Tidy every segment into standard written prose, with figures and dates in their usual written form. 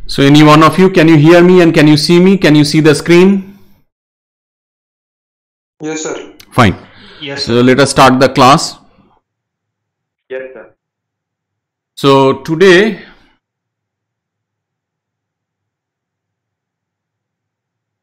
So any one of you, can you hear me and can you see me? Can you see the screen? Yes, sir. Fine. Yes. So let us start the class. Yes, sir. So today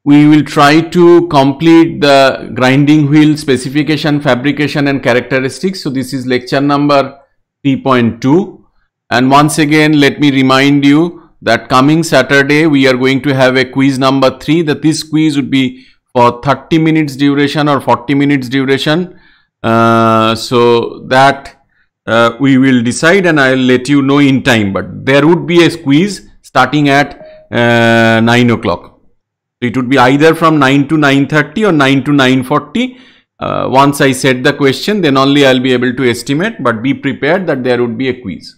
we will try to complete the grinding wheel specification, fabrication and characteristics. So this is lecture number 3.2. And once again, let me remind you that coming Saturday, we are going to have a quiz number 3. That this quiz would be for 30 minutes duration or 40 minutes duration. So that we will decide and I will let you know in time. But there would be a quiz starting at 9 o'clock. It would be either from 9 to 9:30 or 9 to 9:40. Once I set the question, then only I will be able to estimate, but be prepared that there would be a quiz.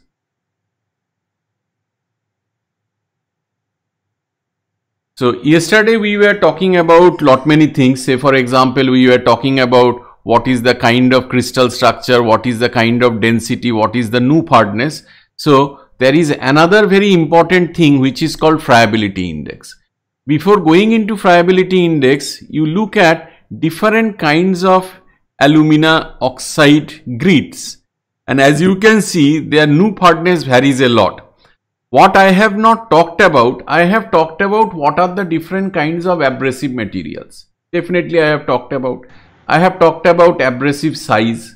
So yesterday we were talking about lot many things. Say for example, we were talking about what is the kind of crystal structure, what is the kind of density, what is the Knoop hardness. So there is another very important thing which is called friability index. Before going into friability index, you look at different kinds of alumina oxide grits, and as you can see, their Knoop hardness varies a lot. What I have not talked about, I have talked about what are the different kinds of abrasive materials. Definitely I have talked about. I have talked about abrasive size.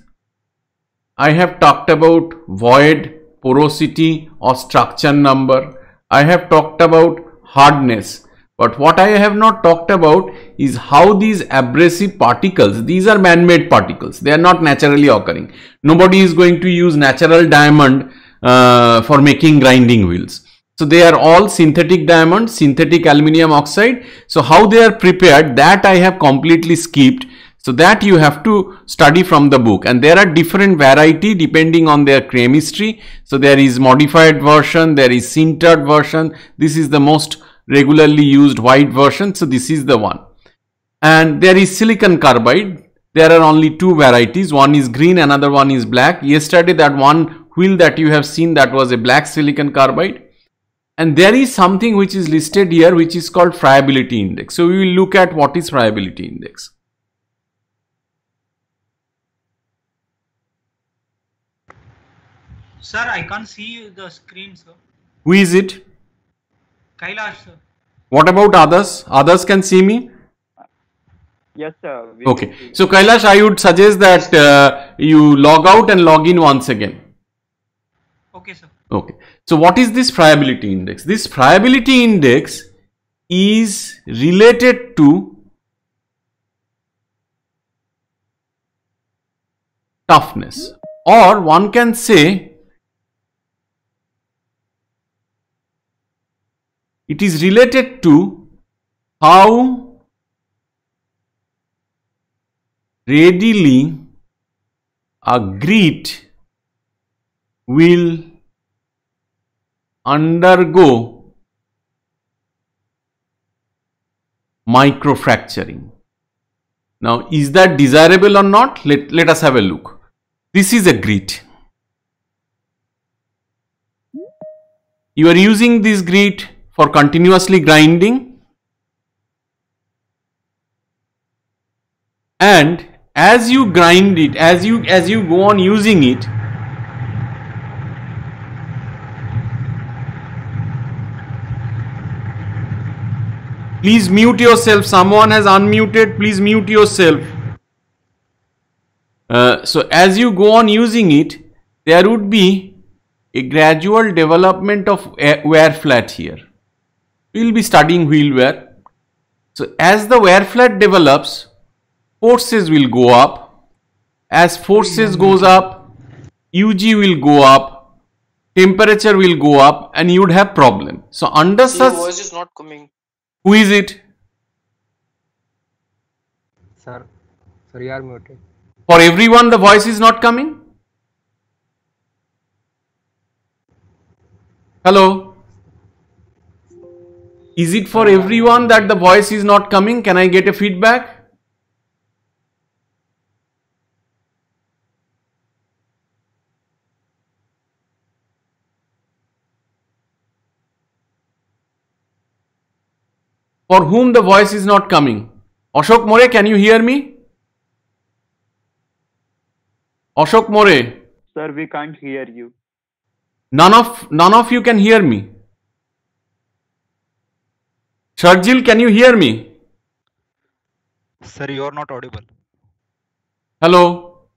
I have talked about void, porosity or structure number. I have talked about hardness. But what I have not talked about is how these abrasive particles, these are man-made particles, they are not naturally occurring. Nobody is going to use natural diamond for making grinding wheels. So they are all synthetic diamond, synthetic aluminium oxide. So how they are prepared, that I have completely skipped. So that you have to study from the book, and there are different variety depending on their chemistry. So there is modified version, there is sintered version. This is the most regularly used white version. So this is the one. And there is silicon carbide. There are only two varieties. One is green, another one is black. Yesterday that one wheel that you have seen, that was a black silicon carbide. And there is something which is listed here which is called friability index. So we will look at what is friability index. Sir, I can't see the screen, sir. Who is it? Kailash, sir. What about others? Others can see me? Yes, sir. Okay. So Kailash, I would suggest that you log out and log in once again. Okay, sir. Okay. So what is this friability index? This friability index is related to toughness, or one can say it is related to how readily a grit will undergo microfracturing. Now, is that desirable or not? Let us have a look. This is a grit. You are using this grit for continuously grinding, and as you grind it, as you go on using it, please mute yourself. Someone has unmuted. Please mute yourself. So as you go on using it, there would be a gradual development of wear flat here. We will be studying wheel wear. So as the wear flat develops, forces will go up. As forces goes up, UG will go up, temperature will go up, and you would have problem. So under such, your voice is not coming. Who is it? Sir, you are muted. For everyone the voice is not coming? Hello? Is it for everyone that the voice is not coming? Can I get a feedback? For whom the voice is not coming? Ashok More, can you hear me? Ashok More, Sir, we can't hear you. none of you can hear me. Sharjil, can you hear me? Sir, you are not audible. Hello.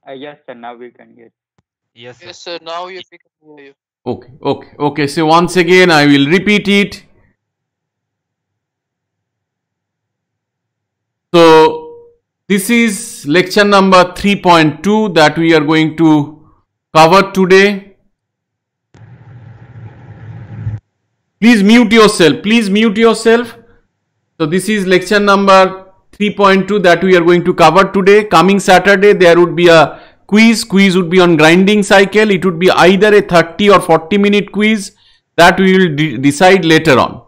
Yes, sir. Now we can hear. Yes, sir. Yes, sir. Now we can hear you. Okay. So once again, I will repeat it. So this is lecture number 3.2 that we are going to cover today. Please mute yourself. Please mute yourself. So this is lecture number 3.2 that we are going to cover today. Coming Saturday, there would be a quiz. Quiz would be on grinding cycle. It would be either a 30 or 40-minute quiz that we will decide later on.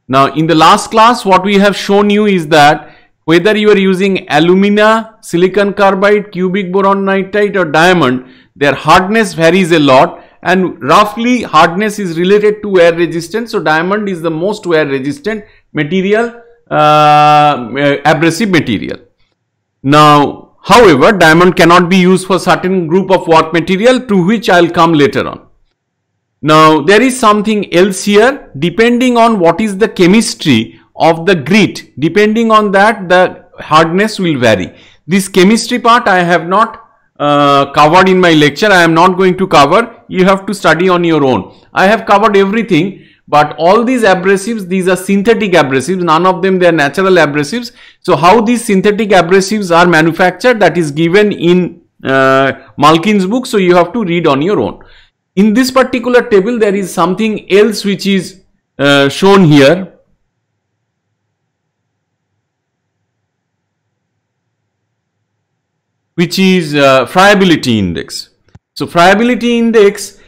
Now, in the last class, what we have shown you is that whether you are using alumina, silicon carbide, cubic boron nitride or diamond, their hardness varies a lot, and roughly hardness is related to wear resistance. So diamond is the most wear resistant material, abrasive material. Now, however, diamond cannot be used for certain group of work material, to which I will come later on. Now, there is something else here. Depending on what is the chemistry of the grit, depending on that, the hardness will vary. This chemistry part I have not covered in my lecture. I am not going to cover. You have to study on your own. I have covered everything, but all these abrasives, these are synthetic abrasives. None of them, they are natural abrasives. So how these synthetic abrasives are manufactured, that is given in Malkin's book. So you have to read on your own. In this particular table, there is something else which is shown here. Which is friability index. So friability index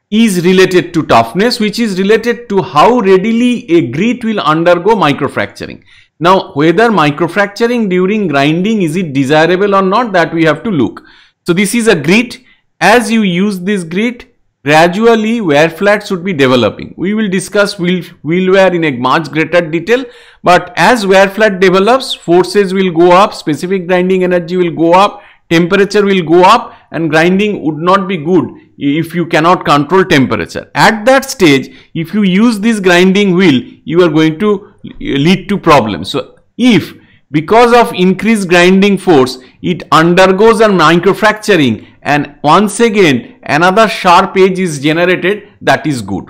is related to toughness, which is related to how readily a grit will undergo microfracturing. Now, whether microfracturing during grinding, is it desirable or not, that we have to look. So this is a grit. As you use this grit, gradually wear flats should be developing. We will discuss wheel wear in a much greater detail, but as wear flat develops, forces will go up, specific grinding energy will go up, temperature will go up, and grinding would not be good if you cannot control temperature. At that stage, if you use this grinding wheel, you are going to lead to problems. So if because of increased grinding force, it undergoes a microfracturing and once again another sharp edge is generated, that is good.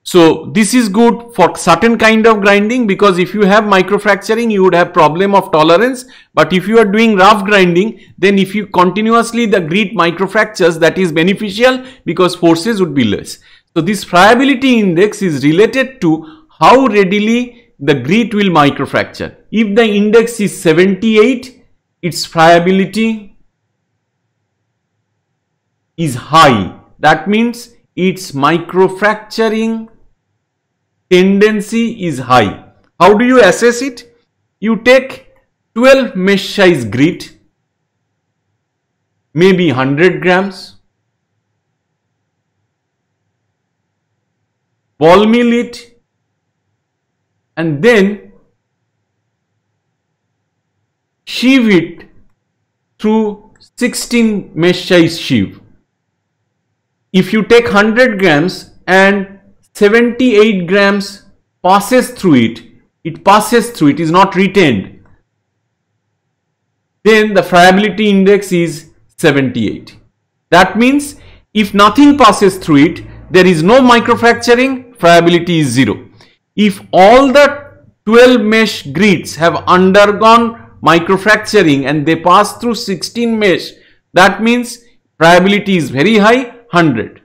So this is good for certain kind of grinding, because if you have microfracturing, you would have problem of tolerance. But if you are doing rough grinding, then if you continuously the grit microfractures, that is beneficial because forces would be less. So this friability index is related to how readily the grit will microfracture. If the index is 78, its friability is high. That means its microfracturing tendency is high. How do you assess it? You take 12 mesh size grit, maybe 100 grams, ball mill it, and then sheave it through 16 mesh size sheave. If you take 100 grams and 78 grams passes through it, is not retained, then the friability index is 78. That means if nothing passes through it, there is no microfracturing, friability is 0. If all the 12 mesh grits have undergone microfracturing and they pass through 16 mesh, that means friability is very high, 100.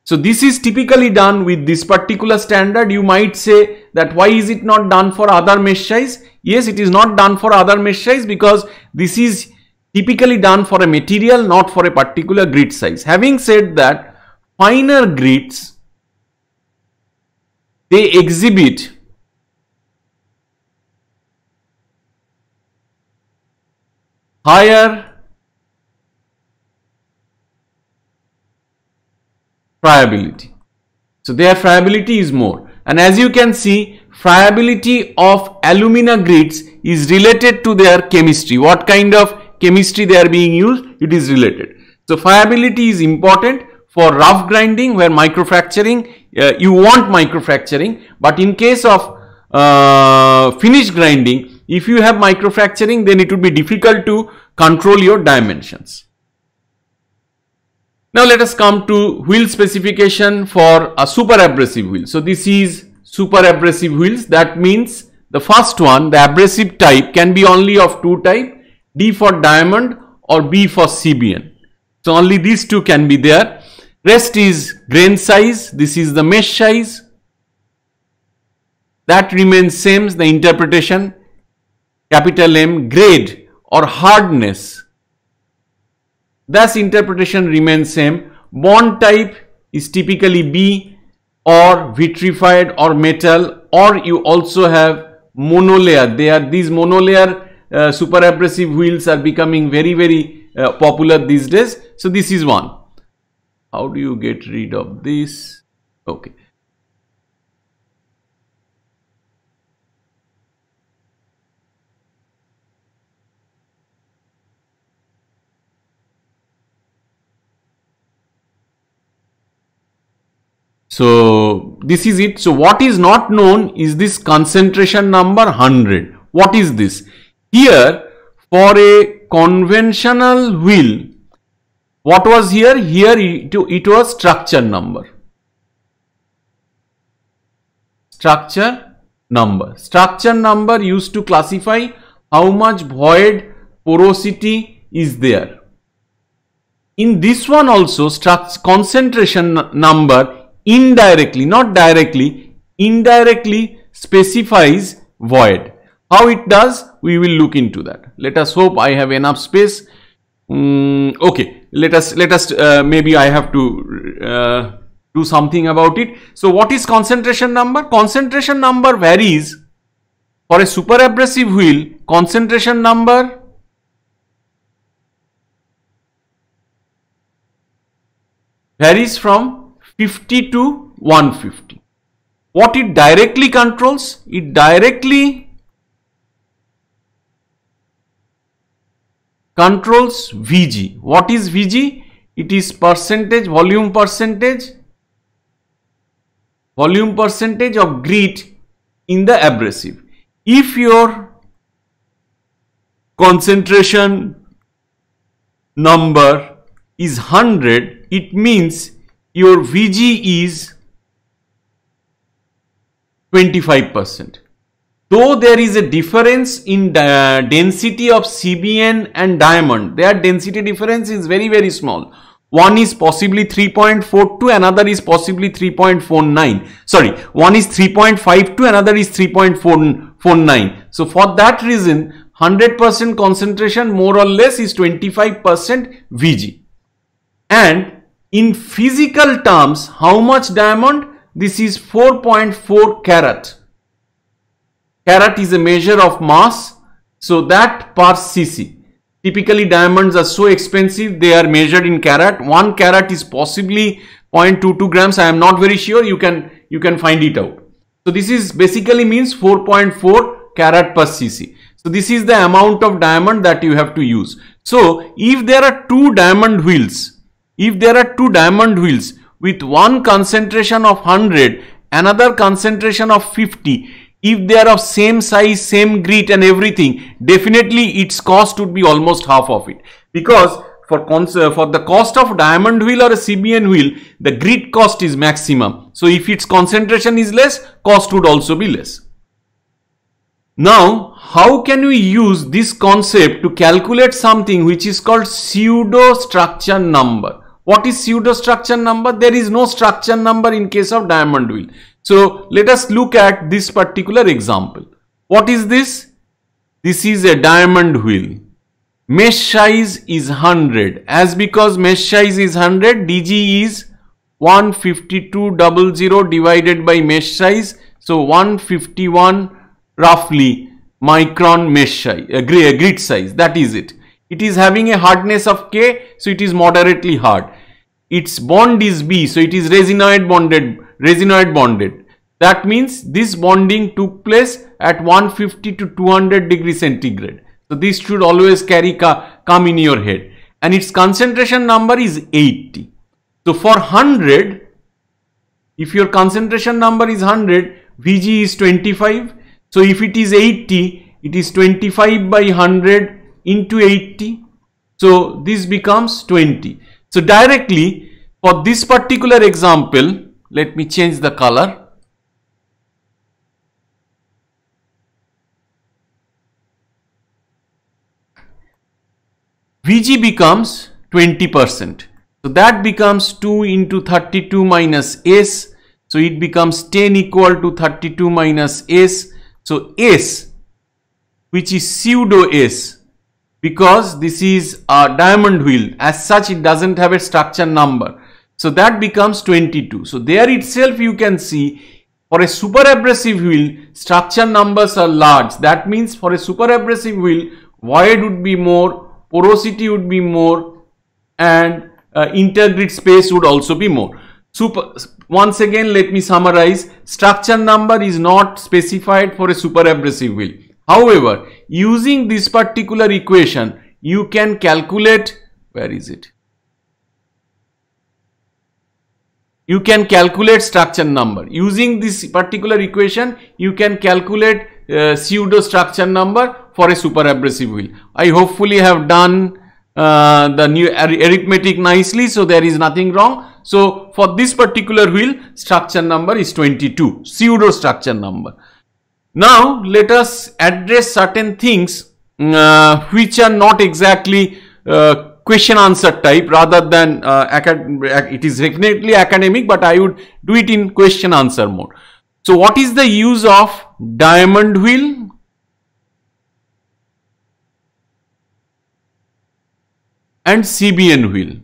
So this is typically done with this particular standard. You might say that why is it not done for other mesh size? Yes, it is not done for other mesh size because this is typically done for a material, not for a particular grit size. Having said that, finer grits, they exhibit higher friability. So their friability is more, and as you can see, friability of alumina grits is related to their chemistry. What kind of chemistry they are being used? It is related. So friability is important for rough grinding, where microfracturing, you want microfracturing, but in case of finish grinding, if you have microfracturing, then it would be difficult to control your dimensions. Now let us come to wheel specification for a super abrasive wheel. So this is super abrasive wheels. That means the first one, the abrasive type, can be only of two types, D for diamond or B for CBN. So only these two can be there. Rest is grain size. This is the mesh size. That remains same, the interpretation, capital M. Grade or hardness, thus interpretation remains same. Bond type is typically B or vitrified or metal, or you also have monolayer. These monolayer super abrasive wheels are becoming very popular these days. So this is one. How do you get rid of this? Okay. So this is it. So what is not known is this concentration number 100. What is this? Here for a conventional wheel, what was here? Here it was structure number. Structure number. Structure number used to classify how much void porosity is there. In this one also, concentration number indirectly, not directly, indirectly specifies void. How it does, we will look into that. Let us hope I have enough space. Okay, let us maybe I have to do something about it. So what is concentration number? Concentration number varies for a super abrasive wheel. Concentration number varies from 50 to 150. What it directly controls? It directly controls Vg. What is Vg? It is percentage, volume percentage of grit in the abrasive. If your concentration number is 100, it means your Vg is 25%. Though there is a difference in density of CBN and diamond, their density difference is very small. One is possibly 3.42, another is possibly 3.49. Sorry, one is 3.52, another is 3.49. So for that reason, 100% concentration more or less is 25% Vg. And in physical terms, how much diamond? This is 4.4 carat. Carat is a measure of mass, so that per cc. Typically diamonds are so expensive, they are measured in carat. 1 carat is possibly 0.22 grams. I am not very sure. You can find it out. So this is basically means 4.4 carat per cc. So this is the amount of diamond that you have to use. So if there are two diamond wheels, with one concentration of 100, another concentration of 50, if they are of same size, same grit and everything, definitely its cost would be almost half of it. Because for the cost of diamond wheel or a CBN wheel, the grit cost is maximum. So if its concentration is less, cost would also be less. Now, how can we use this concept to calculate something which is called pseudo structure number? What is pseudo structure number? There is no structure number in case of diamond wheel. So let us look at this particular example. What is this? This is a diamond wheel. Mesh size is 100. As because mesh size is 100, DG is 15200 divided by mesh size. So 151 roughly micron mesh size, grit size. That is it. It is having a hardness of K, so it is moderately hard. Its bond is B, so it is resinoid bonded. That means this bonding took place at 150 to 200 degrees centigrade. So this should always come in your head. And its concentration number is 80. So for 100, if your concentration number is 100, Vg is 25. So if it is 80, it is 25 by 100 into 80. So this becomes 20. So directly for this particular example, let me change the color. Vg becomes 20%. So that becomes 2 into 32 minus S. So it becomes 10 equal to 32 minus S. So S, which is pseudo S, because this is a diamond wheel, as such it doesn't have a structure number. So that becomes 22. So there itself you can see, for a super abrasive wheel, structure numbers are large. That means for a super abrasive wheel, void would be more, porosity would be more, and intergrid space would also be more. Once again, let me summarize. Structure number is not specified for a super abrasive wheel. However, using this particular equation, you can calculate, where is it? You can calculate structure number. Using this particular equation, you can calculate pseudo structure number for a super abrasive wheel. I hopefully have done the new arithmetic nicely, so there is nothing wrong. So for this particular wheel, structure number is 22, pseudo structure number. Now let us address certain things which are not exactly question answer type, rather than it is definitely academic, but I would do it in question answer mode. So what is the use of diamond wheel? And CBN wheel.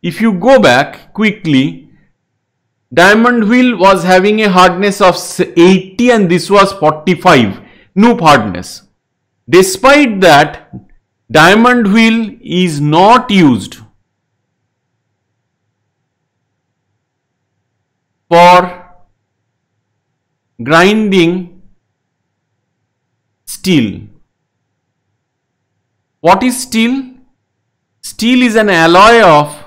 If you go back quickly, diamond wheel was having a hardness of 80 and this was 45 Knoop hardness. Despite that, diamond wheel is not used for grinding steel. What is steel? Steel is an alloy of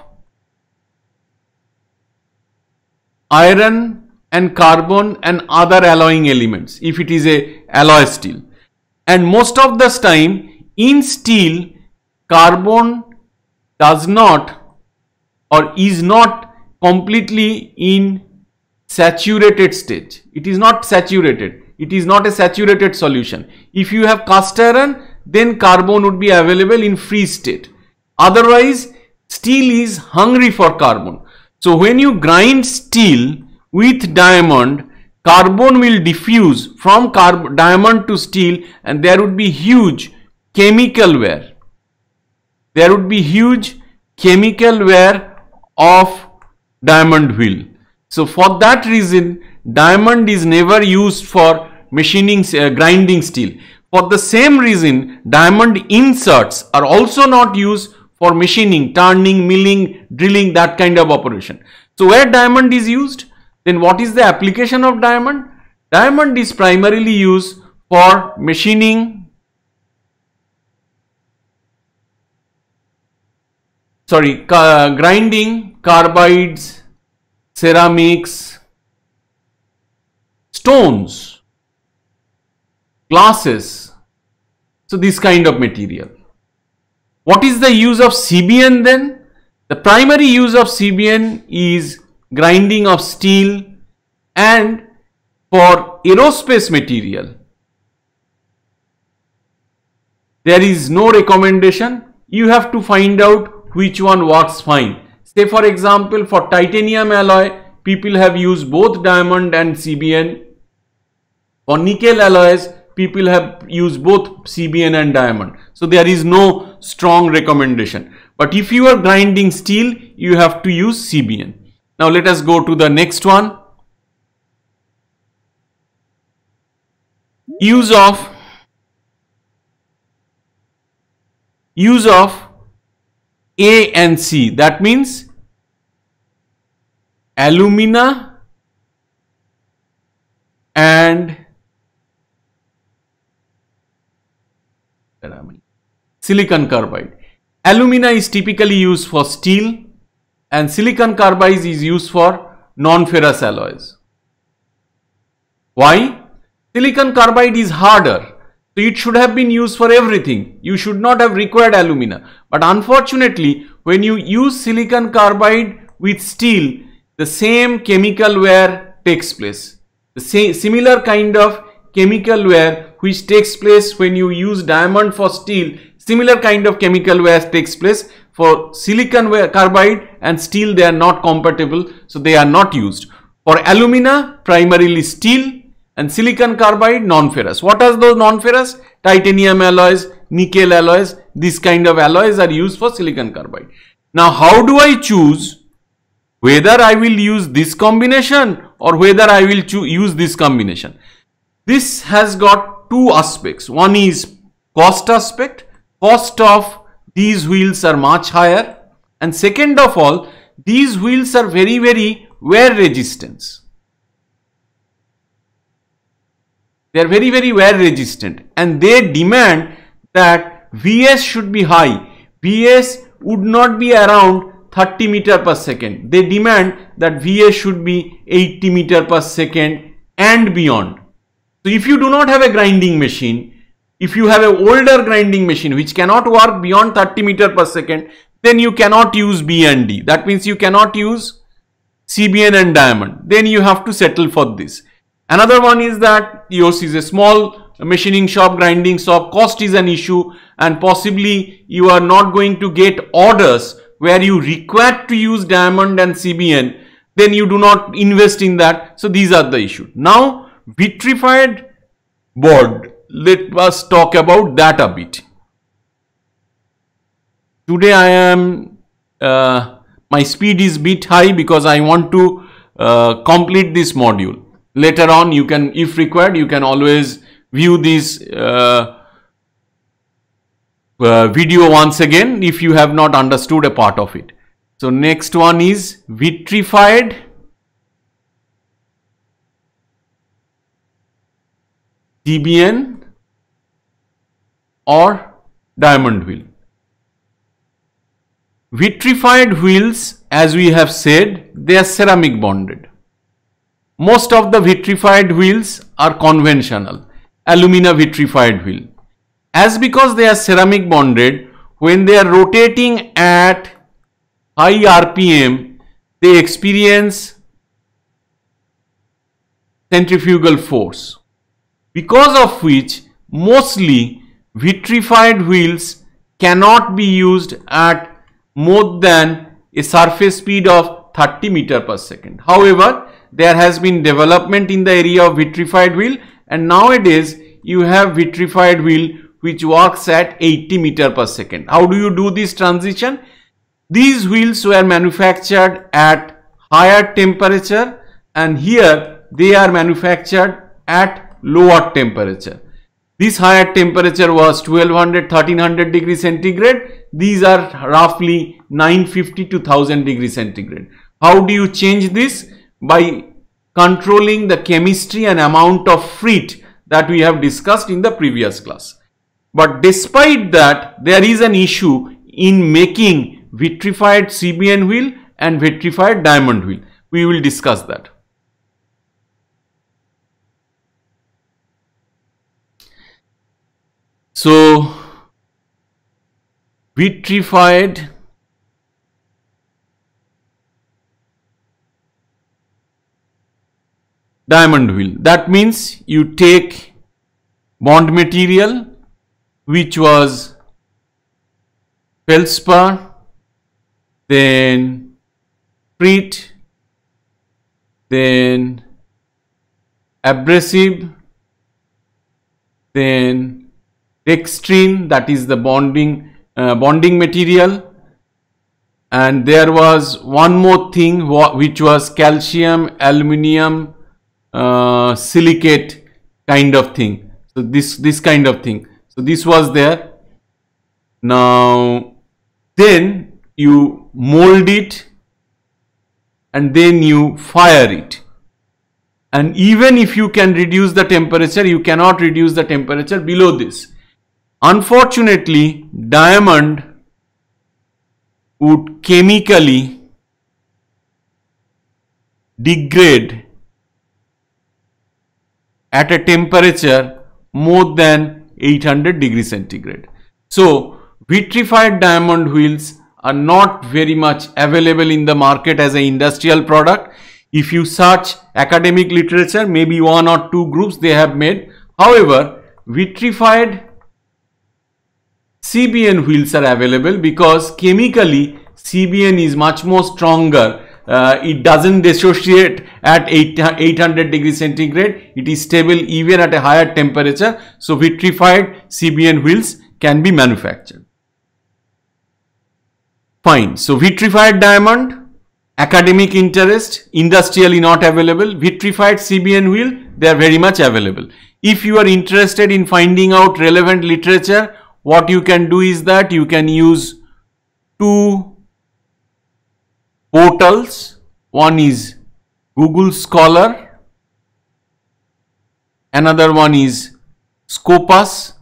iron and carbon and other alloying elements, if it is a alloy steel. And most of the time in steel, carbon does not or is not completely in saturated state. It is not saturated. It is not a saturated solution. If you have cast iron, then carbon would be available in free state. Otherwise, steel is hungry for carbon. So when you grind steel with diamond, carbon will diffuse from diamond to steel, and there would be huge chemical wear. There would be huge chemical wear of diamond wheel. So for that reason, diamond is never used for machining, grinding steel. For the same reason, diamond inserts are also not used for machining, turning, milling, drilling, that kind of operation. So where diamond is used, then what is the application of diamond? Diamond is primarily used for machining, grinding carbides, ceramics, stones, glasses. So this kind of material. What is the use of CBN then? The primary use of CBN is grinding of steel and for aerospace material. There is no recommendation. You have to find out which one works fine. Say for example, for titanium alloy, people have used both diamond and CBN. For nickel alloys, people have used both CBN and diamond. So there is no strong recommendation. But if you are grinding steel, you have to use CBN. Now let us go to the next one. Use of A and C. That means alumina and silicon carbide. Alumina is typically used for steel and silicon carbide is used for non-ferrous alloys. Why? Silicon carbide is harder, so it should have been used for everything. You should not have required alumina. But unfortunately, when you use silicon carbide with steel, the same chemical wear takes place. The same similar kind of chemical wear which takes place when you use diamond for steel, similar kind of chemical wear takes place for silicon carbide and steel. They are not compatible, so they are not used. For alumina, primarily steel, and silicon carbide, non-ferrous. What are those non-ferrous? Titanium alloys, nickel alloys, this kind of alloys are used for silicon carbide. Now, how do I choose whether I will use this combination or whether I will use this combination? This has got two aspects. One is cost aspect. Cost of these wheels are much higher. And second of all, these wheels are very, very wear resistant. They are very, very wear resistant and they demand that Vs should be high. Vs would not be around 30 meter per second. They demand that Vs should be 80 meter per second and beyond. So if you do not have a grinding machine, if you have an older grinding machine which cannot work beyond 30 meter per second, then you cannot use B and D. That means you cannot use CBN and diamond. Then you have to settle for this. Another one is that yours is a small machining shop, grinding shop, cost is an issue and possibly you are not going to get orders where you require to use diamond and CBN, then you do not invest in that. So these are the issues. Now vitrified board, let us talk about that a bit. Today I am, my speed is bit high because I want to complete this module. Later on you can, if required, you can always view this video once again if you have not understood a part of it. So next one is vitrified CBN or diamond wheel. Vitrified wheels, as we have said, they are ceramic bonded. Most of the vitrified wheels are conventional, alumina vitrified wheel. As because they are ceramic bonded, when they are rotating at high RPM, they experience centrifugal force, because of which mostly vitrified wheels cannot be used at more than a surface speed of 30 meter per second. However, there has been development in the area of vitrified wheel and nowadays you have vitrified wheel which works at 80 meter per second. How do you do this transition? These wheels were manufactured at higher temperature and here they are manufactured at lower temperature. This higher temperature was 1200-1300 degrees centigrade. These are roughly 950 to 1000 degrees centigrade. How do you change this? By controlling the chemistry and amount of frit that we have discussed in the previous class. But despite that, there is an issue in making vitrified CBN wheel and vitrified diamond wheel. We will discuss that. So, vitrified diamond wheel. That means you take bond material which was feldspar, then frit, then abrasive, then dextrin, that is the bonding material, and there was one more thing which was calcium, aluminium, silicate kind of thing. So this kind of thing. So this was there. Now then you mold it and then you fire it. And even if you can reduce the temperature, you cannot reduce the temperature below this. Unfortunately, diamond would chemically degrade at a temperature more than 800 degrees centigrade. So, vitrified diamond wheels are not very much available in the market as an industrial product. If you search academic literature, maybe one or two groups they have made. However, vitrified CBN wheels are available because chemically CBN is much more stronger. It doesn't dissociate at 800 degrees centigrade. It is stable even at a higher temperature. So, vitrified CBN wheels can be manufactured. Fine. So, vitrified diamond, academic interest, industrially not available. Vitrified CBN wheel, they are very much available. If you are interested in finding out relevant literature, what you can do is that you can use two portals. One is Google Scholar, another one is Scopus.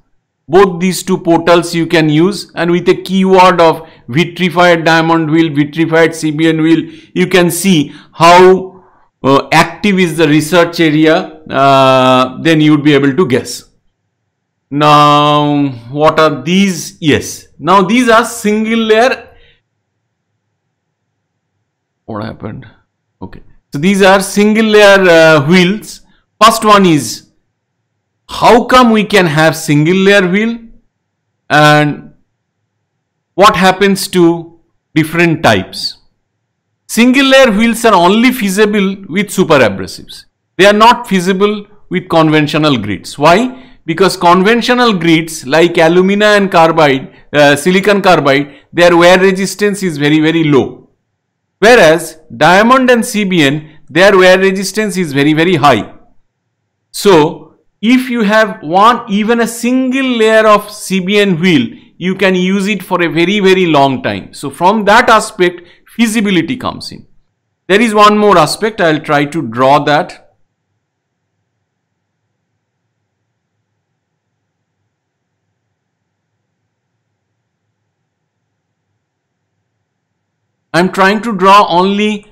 Both these two portals you can use, and with a keyword of vitrified diamond wheel, vitrified CBN wheel, you can see how active is the research area. Then you would be able to guess. Now, what are these? Yes. Now, these are single layer. What happened? Okay. So, these are single layer wheels. First one is, how come we can have single layer wheel, and what happens to different types? Single layer wheels are only feasible with super abrasives. They are not feasible with conventional grids. Why? Because conventional grids like alumina and carbide, silicon carbide, their wear resistance is very, very low. Whereas diamond and CBN, their wear resistance is very, very high. So, if you have even a single layer of CBN wheel, you can use it for a very, very long time. So, from that aspect, feasibility comes in. There is one more aspect, I will try to draw that. I am trying to draw only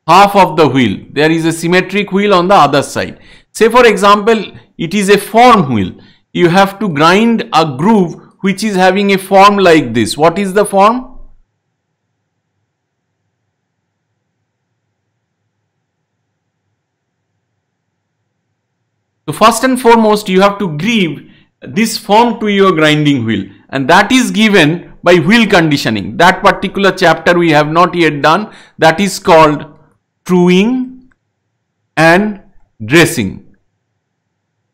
half of the wheel. There is a symmetric wheel on the other side. Say for example, it is a form wheel. You have to grind a groove which is having a form like this. What is the form? So first and foremost, you have to give this form to your grinding wheel, and that is given by wheel conditioning. That particular chapter we have not yet done. That is called truing and dressing.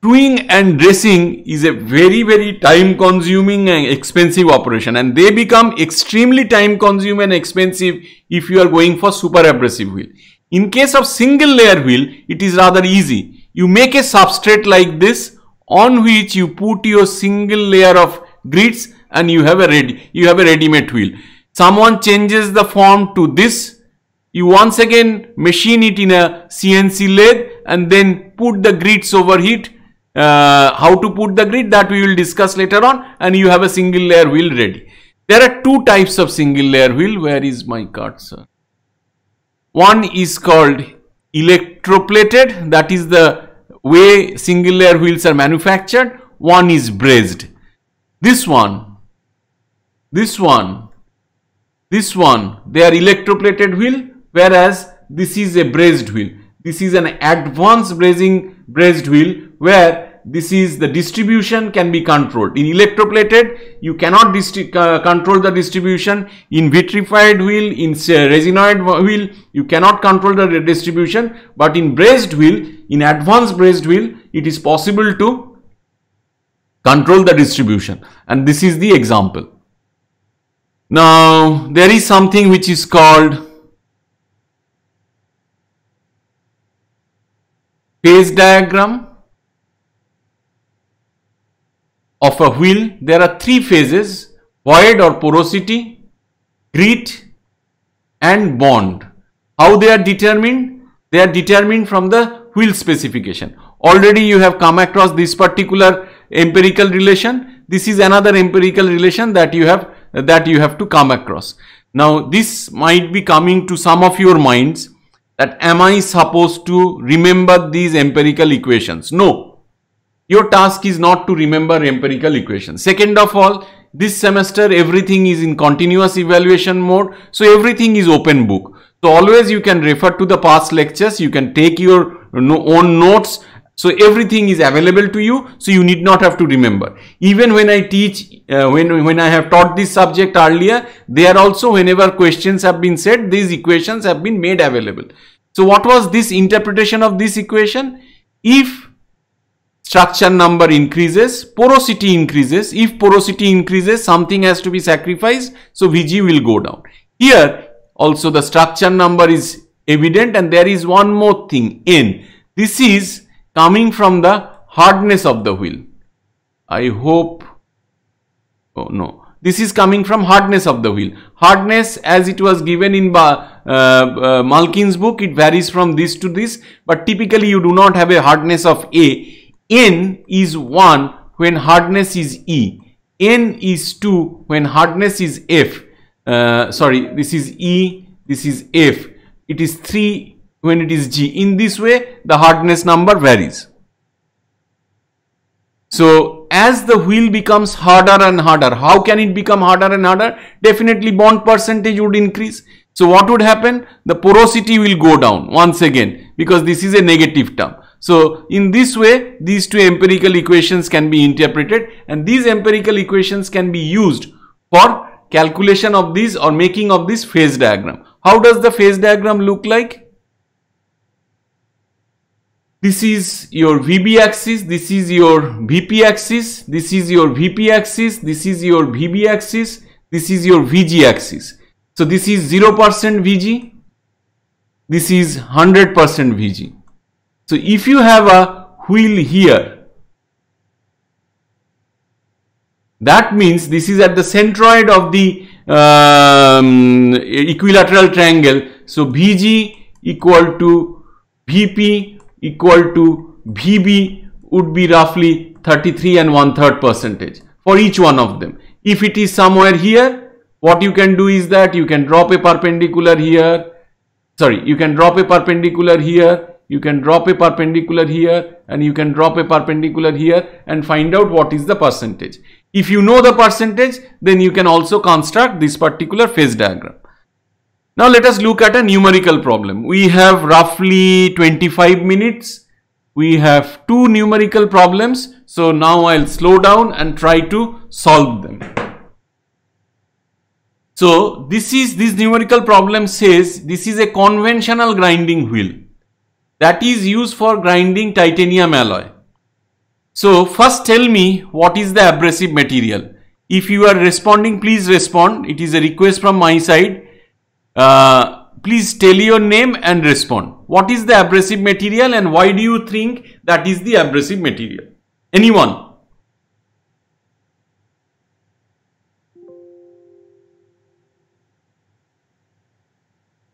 Truing and dressing is a very, very time consuming and expensive operation, and they become extremely time consuming and expensive if you are going for super abrasive wheel. In case of single layer wheel, it is rather easy. You make a substrate like this on which you put your single layer of grids, and you have a ready-made wheel. Someone changes the form to this. You once again machine it in a CNC lathe and then put the grids over it. How to put the grid, that we will discuss later on, and you have a single layer wheel ready. There are two types of single layer wheel. Where is my cursor? One is called electroplated, that is the way single layer wheels are manufactured. One is brazed. This one, they are electroplated wheel, whereas this is a brazed wheel. This is an advanced brazed wheel where this is the distribution can be controlled. In electroplated, you cannot control the distribution. In vitrified wheel, in resinoid wheel, you cannot control the distribution. But in brazed wheel, in advanced brazed wheel, it is possible to control the distribution. And this is the example. Now, there is something which is called phase diagram of a wheel. There are three phases: void or porosity, grit and bond. How they are determined? They are determined from the wheel specification. Already you have come across this particular empirical relation. This is another empirical relation that you have to come across. Now this might be coming to some of your minds, that am I supposed to remember these empirical equations? No. Your task is not to remember empirical equations. Second of all, this semester everything is in continuous evaluation mode, so everything is open book. So always you can refer to the past lectures, you can take your own notes, so everything is available to you, so you need not have to remember. Even when I teach, when I have taught this subject earlier, there also whenever questions have been said, these equations have been made available. So what was this interpretation of this equation? If structure number increases, porosity increases. If porosity increases, something has to be sacrificed, so Vg will go down. Here also the structure number is evident, and there is one more thing, N. This is coming from the hardness of the wheel. I hope, oh no, this is coming from hardness of the wheel. Hardness, as it was given in Malkin's book, it varies from this to this, but typically you do not have a hardness of A. N is 1 when hardness is E. N is 2 when hardness is F. This is E, this is F. It is 3 when it is G. In this way, the hardness number varies. So, as the wheel becomes harder and harder, how can it become harder and harder? Definitely bond percentage would increase. So, what would happen? The porosity will go down once again, because this is a negative term. So, in this way, these two empirical equations can be interpreted, and these empirical equations can be used for calculation of this or making of this phase diagram. How does the phase diagram look like? This is your VB axis, this is your VP axis, this is your VP axis, this is your VB axis, this is your VG axis. So, this is 0% VG, this is 100% VG. So, if you have a wheel here, that means this is at the centroid of the equilateral triangle. So, VG equal to VP equal to VB would be roughly 33 and 1/3 percentage for each one of them. If it is somewhere here, what you can do is that you can drop a perpendicular here, you can drop a perpendicular here, you can drop a perpendicular here, and you can drop a perpendicular here and find out what is the percentage. If you know the percentage, then you can also construct this particular phase diagram. Now let us look at a numerical problem. We have roughly 25 minutes. We have two numerical problems. So now I'll slow down and try to solve them. So this numerical problem says this is a conventional grinding wheel that is used for grinding titanium alloy. So first tell me what is the abrasive material. If you are responding, please respond. It is a request from my side. Please tell your name and respond. What is the abrasive material and why do you think that is the abrasive material? Anyone?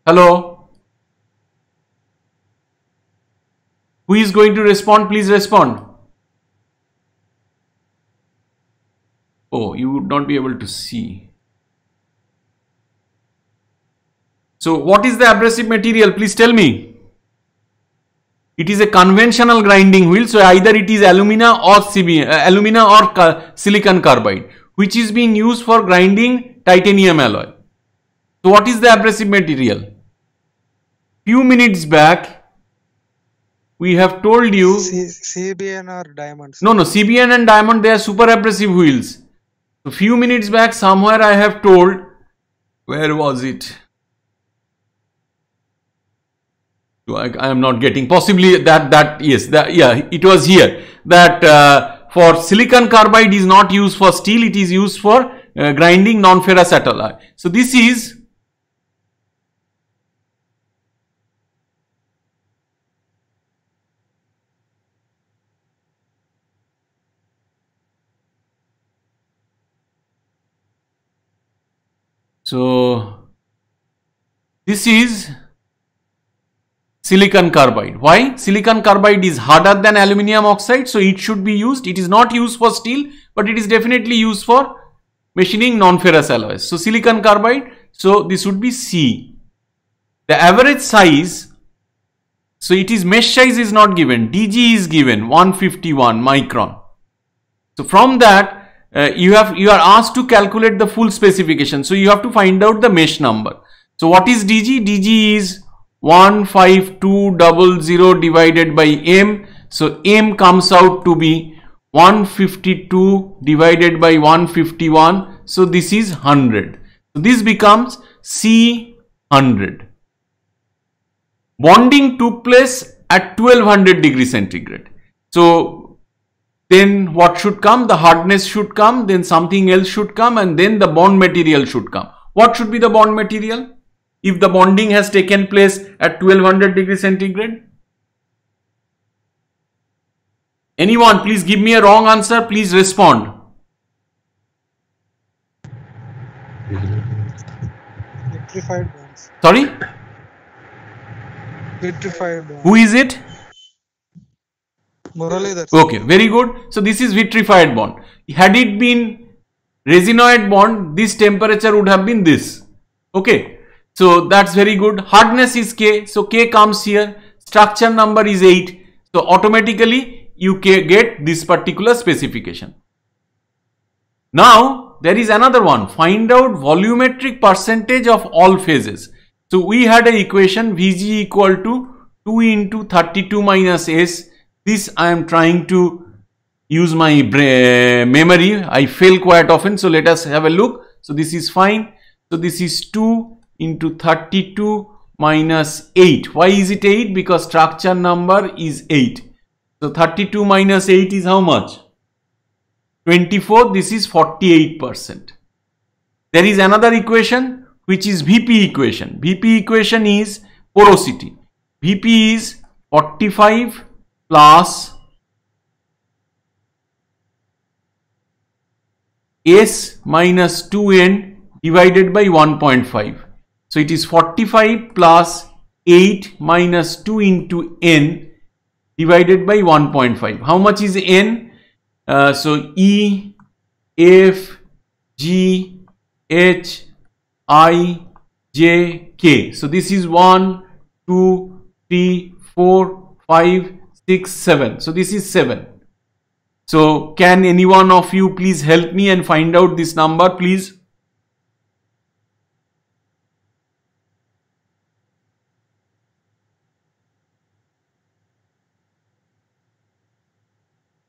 Hello? Who is going to respond? Please respond. Oh, you would not be able to see. So, what is the abrasive material? Please tell me. It is a conventional grinding wheel. So, either it is alumina or silicon carbide, which is being used for grinding titanium alloy. So, what is the abrasive material? Few minutes back, we have told you CBN or diamonds. No, CBN and diamond, they are super abrasive wheels. So, few minutes back, somewhere I have told, where was it? So I am not getting, possibly it was here, that for silicon carbide is not used for steel, it is used for grinding non-ferrous alloy. So, this is Silicon carbide. Why? Silicon carbide is harder than aluminium oxide, so it should be used. It is not used for steel, but it is definitely used for machining non-ferrous alloys. So silicon carbide, so this would be C. The average size, so it is mesh size is not given, DG is given 151 micron. So from that you are asked to calculate the full specification. So you have to find out the mesh number. So what is DG? DG is 15200 divided by M. So M comes out to be 152 divided by 151. So this is 100. So this becomes C100. Bonding took place at 1200 degrees centigrade. So then what should come? The hardness should come, then something else should come, and then the bond material should come. What should be the bond material if the bonding has taken place at 1200 degrees centigrade? Anyone, please give me a wrong answer. Please respond. Vitrified bonds. Sorry? Vitrified bonds. Who is it? Muralidhar. Okay, very good. So this is vitrified bond. Had it been resinoid bond, this temperature would have been this. Okay, so that's very good. Hardness is K, so K comes here. Structure number is 8. So automatically you get this particular specification. Now there is another one. Find out volumetric percentage of all phases. So we had an equation Vg equal to 2 into 32 minus S. This I am trying to use my memory. I fail quite often. So let us have a look. So this is fine. So this is 2 into 32 minus 8. Why is it 8? Because structure number is 8. So 32 minus 8 is how much? 24. This is 48%. There is another equation which is VP equation. VP equation is porosity. VP is 45 plus S minus 2N divided by 1.5. So it is 45 plus 8 minus 2 into N divided by 1.5. How much is N? So E, F, G, H, I, J, K. So this is 1, 2, 3, 4, 5, 6, 7. So this is 7. So can any one of you please help me and find out this number, please?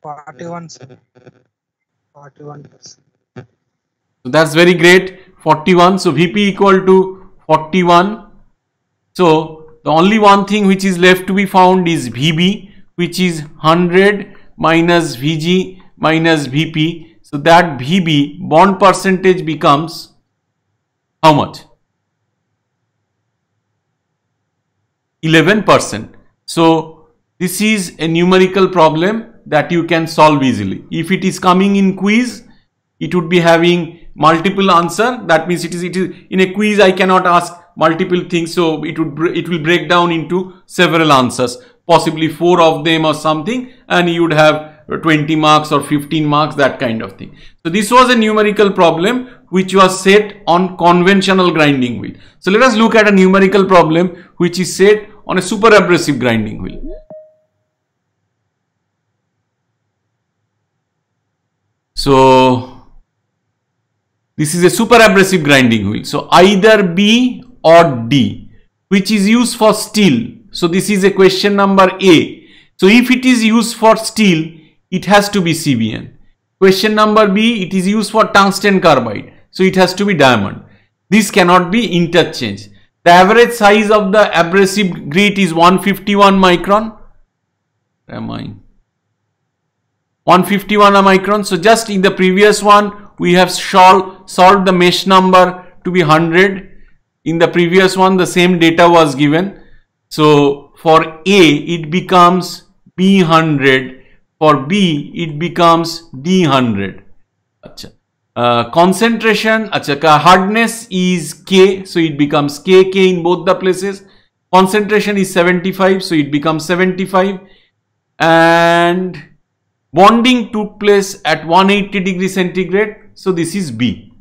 $41. 41%. So that's very great. 41. So VP equal to 41. So the only one thing which is left to be found is VB, which is 100 minus VG minus VP. So that VB bond percentage becomes how much? 11%. So this is a numerical problem that you can solve easily. If it is coming in quiz, it would be having multiple answer. That means it is in a quiz I cannot ask multiple things, so it will break down into several answers, possibly 4 of them or something, and you would have 20 marks or 15 marks, that kind of thing. So this was a numerical problem which was set on conventional grinding wheel. So let us look at a numerical problem which is set on a super abrasive grinding wheel. So this is a super abrasive grinding wheel. So either B or D, which is used for steel. So this is a question number A. So if it is used for steel, it has to be CBN. Question number B, it is used for tungsten carbide. So it has to be diamond. This cannot be interchanged. The average size of the abrasive grit is 151 micron. Where am I? 151 micron. So just in the previous one, we have solved the mesh number to be 100. In the previous one, the same data was given. So for A, it becomes B100. For B, it becomes D100. Concentration, hardness is K. So it becomes KK in both the places. concentration is 75, so it becomes 75, and bonding took place at 180 degrees centigrade, so this is B.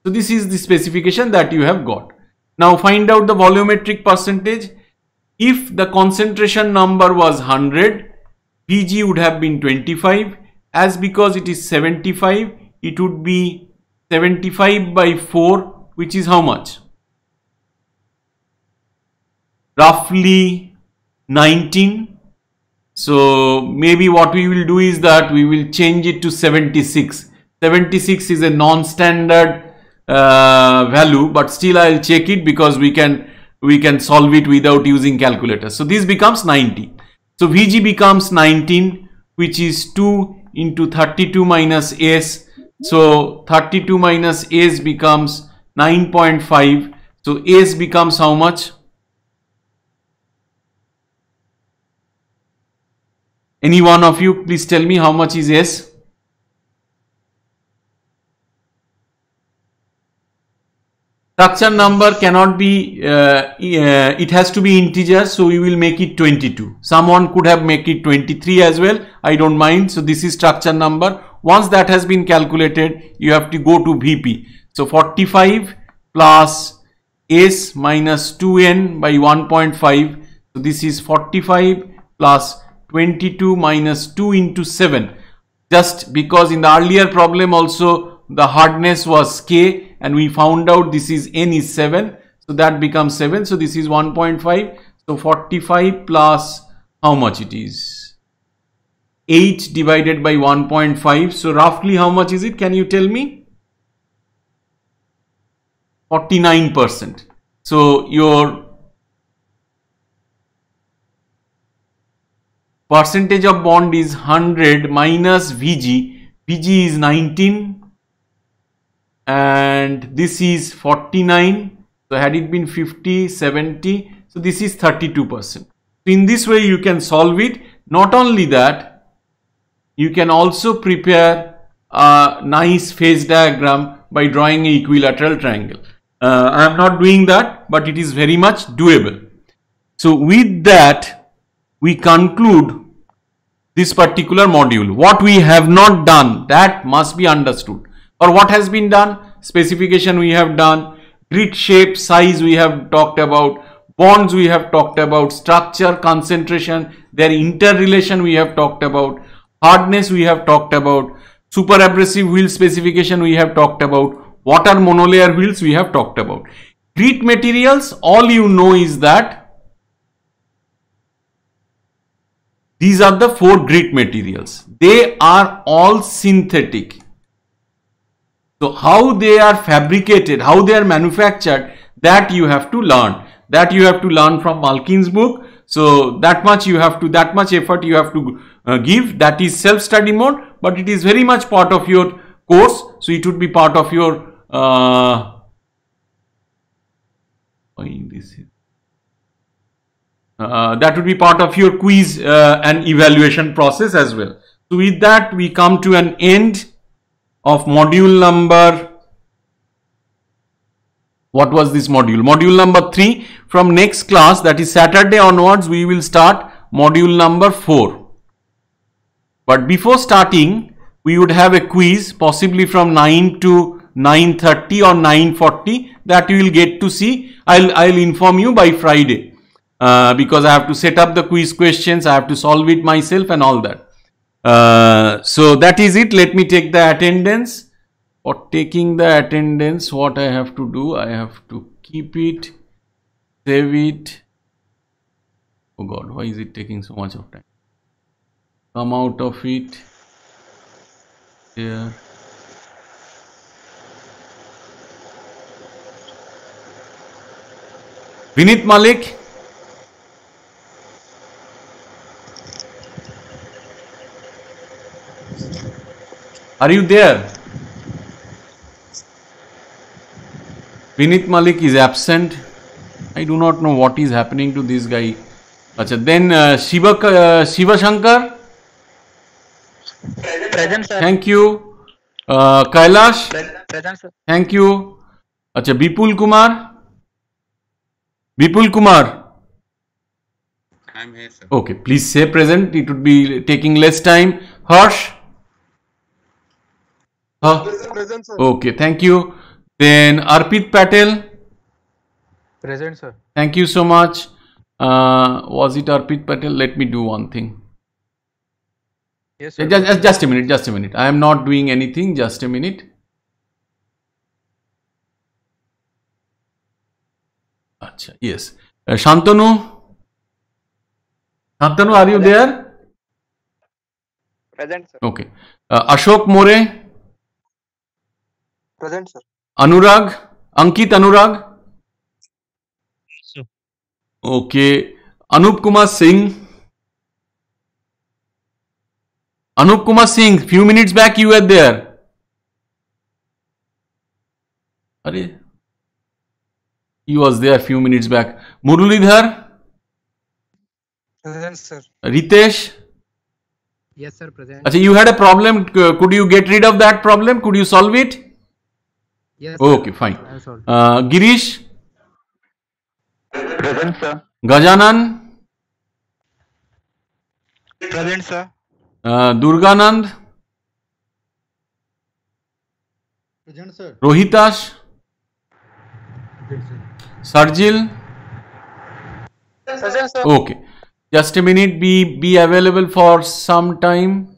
So this is the specification that you have got. Now find out the volumetric percentage. If the concentration number was 100, Vg would have been 25. As because it is 75, it would be 75 by 4, which is how much? Roughly 19. So maybe what we will do is that we will change it to 76. 76 is a non-standard value, but still I will check it because we can solve it without using calculator. So this becomes 90. So Vg becomes 19, which is 2 into 32 minus S. So 32 minus S becomes 9.5. So S becomes how much? Any one of you, please tell me how much is S? Structure number cannot be, it has to be integer, so we will make it 22. Someone could have made it 23 as well, I don't mind. So this is structure number. Once that has been calculated, you have to go to Vp. So 45 plus S minus 2n by 1.5. So this is 45 plus 22 minus 2 into 7. Just because in the earlier problem also the hardness was K, and we found out this is N is 7, so that becomes 7. So this is 1.5. So 45 plus how much it is? 8 divided by 1.5. So roughly how much is it? Can you tell me? 49%. So your percentage of bond is 100 minus Vg. Vg is 19. And this is 49. So had it been 50, 70, so this is 32%. So in this way you can solve it. Not only that, you can also prepare a nice phase diagram by drawing an equilateral triangle. I am not doing that, but it is very much doable. So with that, we conclude this particular module. What we have not done, that must be understood. Or what has been done? Specification we have done, grid shape, size we have talked about, bonds we have talked about, structure, concentration, their interrelation we have talked about, hardness we have talked about, super abrasive wheel specification we have talked about, water monolayer wheels we have talked about. Grit materials, all you know is that these are the 4 grit materials. They are all synthetic. So how they are fabricated, how they are manufactured, that you have to learn. That you have to learn from Malkin's book. So that much effort you have to give. That is self-study mode, but it is very much part of your course. So it would be part of your that would be part of your quiz and evaluation process as well. So with that, we come to an end of module number, what was this module? Module number 3. From next class, that is Saturday onwards, we will start module number 4. But before starting, we would have a quiz possibly from 9 to 9:30 or 9:40 that you will get to see. I'll inform you by Friday because I have to set up the quiz questions, I have to solve it myself and all that. So that is it. Let me take the attendance. For taking the attendance, what I have to do, I have to keep it, save it. Oh God, why is it taking so much of time? Come out of it. Here. Vinit Malik. Are you there? Vinit Malik is absent. I do not know what is happening to this guy. Achha, then Shiva Shankar. Present, sir. Thank you. Kailash. Present, sir. Thank you. Achha, Bipul Kumar. Vipul Kumar. I'm here, sir. Okay, please say present. It would be taking less time. Harsh. Present, sir. Okay, thank you. Then Arpit Patel. Present, sir. Thank you so much. Was it Arpit Patel? Let me do one thing. Yes, sir. Just a minute, just a minute. I am not doing anything. Just a minute. Acha, yes. Shantanu. Shantanu, are you there? Present, sir. Okay. Ashok More. Present, sir. Anurag. Ankit Anurag. Sir. Okay. Anup Kumar Singh. Anup Kumar Singh, few minutes back you were there. Arey. He was there few minutes back. Muralidhar. Present, sir. Ritesh. Yes, sir. Present. Achha, you had a problem. Could you get rid of that problem? Could you solve it? Yes, sir. Okay, fine. I have solved. Girish. Present, sir. Gajanan. Present, sir. Durganand. Present, sir. Rohitash. Sarjil. Present, sir. Okay. Just a minute. Be available for some time.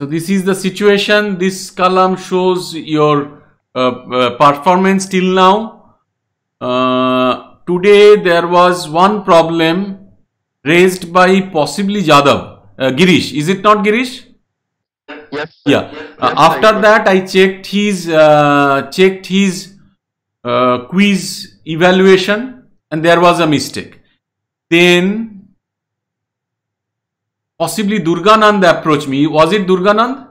So this is the situation. This column shows your performance till now. Today there was one problem raised by possibly Jadhav. Girish, is it not Girish? Yes, sir. Yeah. Yes, After sir. that, I checked his quiz evaluation, and there was a mistake. Then possibly Durganand approached me. Was it Durganand?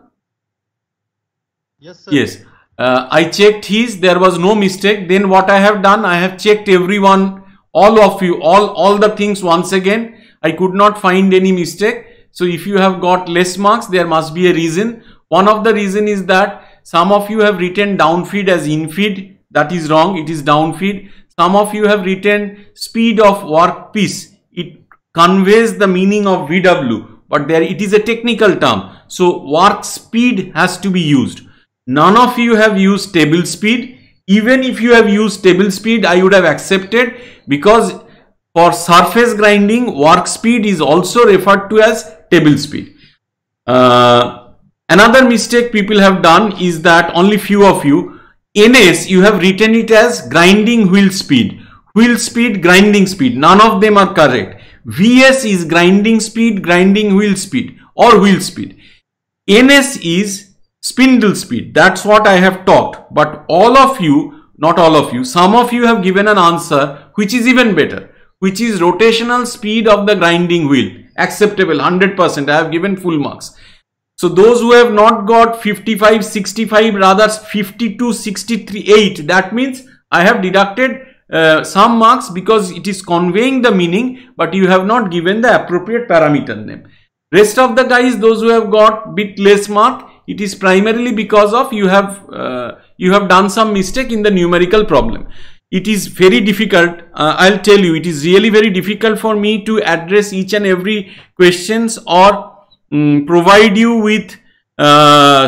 Yes, sir. Yes. I checked his. There was no mistake. Then what I have done, I have checked everyone, all of you, all the things once again. I could not find any mistake. So if you have got less marks, there must be a reason. One of the reason is that some of you have written downfeed as infeed. That is wrong. It is downfeed. Some of you have written speed of workpiece. It conveys the meaning of VW, but there it is a technical term. So work speed has to be used. None of you have used table speed. Even if you have used table speed, I would have accepted, because for surface grinding, work speed is also referred to as table speed. Another mistake people have done is that only few of you, NS, you have written it as grinding wheel speed, grinding speed. None of them are correct. VS is grinding speed, grinding wheel speed, or wheel speed. NS is spindle speed. That's what I have talked. But all of you, not all of you, some of you have given an answer which is even better, which is rotational speed of the grinding wheel. Acceptable, 100%. I have given full marks. So those who have not got 55, 65, rather 52, 63, 8, that means I have deducted some marks because it is conveying the meaning, but you have not given the appropriate parameter name. Rest of the guys, those who have got bit less mark, it is primarily because of you have done some mistake in the numerical problem. It is very difficult. I'll tell you, it is really very difficult for me to address each and every questions or provide you with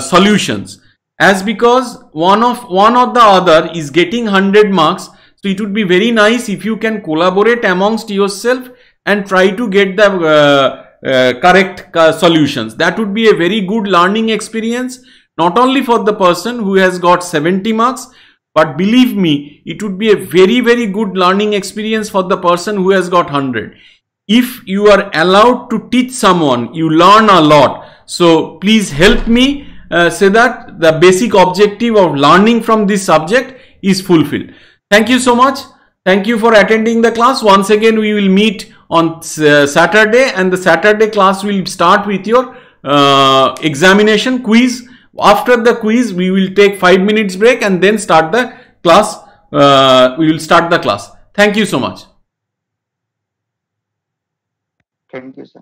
solutions, as because one or the other is getting 100 marks. So it would be very nice if you can collaborate amongst yourself and try to get the correct solutions. That would be a very good learning experience, not only for the person who has got 70 marks, but believe me, it would be a very, very good learning experience for the person who has got 100. If you are allowed to teach someone, you learn a lot. So please help me say that the basic objective of learning from this subject is fulfilled. Thank you so much. Thank you for attending the class. Once again, we will meet on Saturday, and the Saturday class will start with your examination quiz. After the quiz, we will take 5 minutes break and then start the class. We will start the class. Thank you so much. Thank you, sir.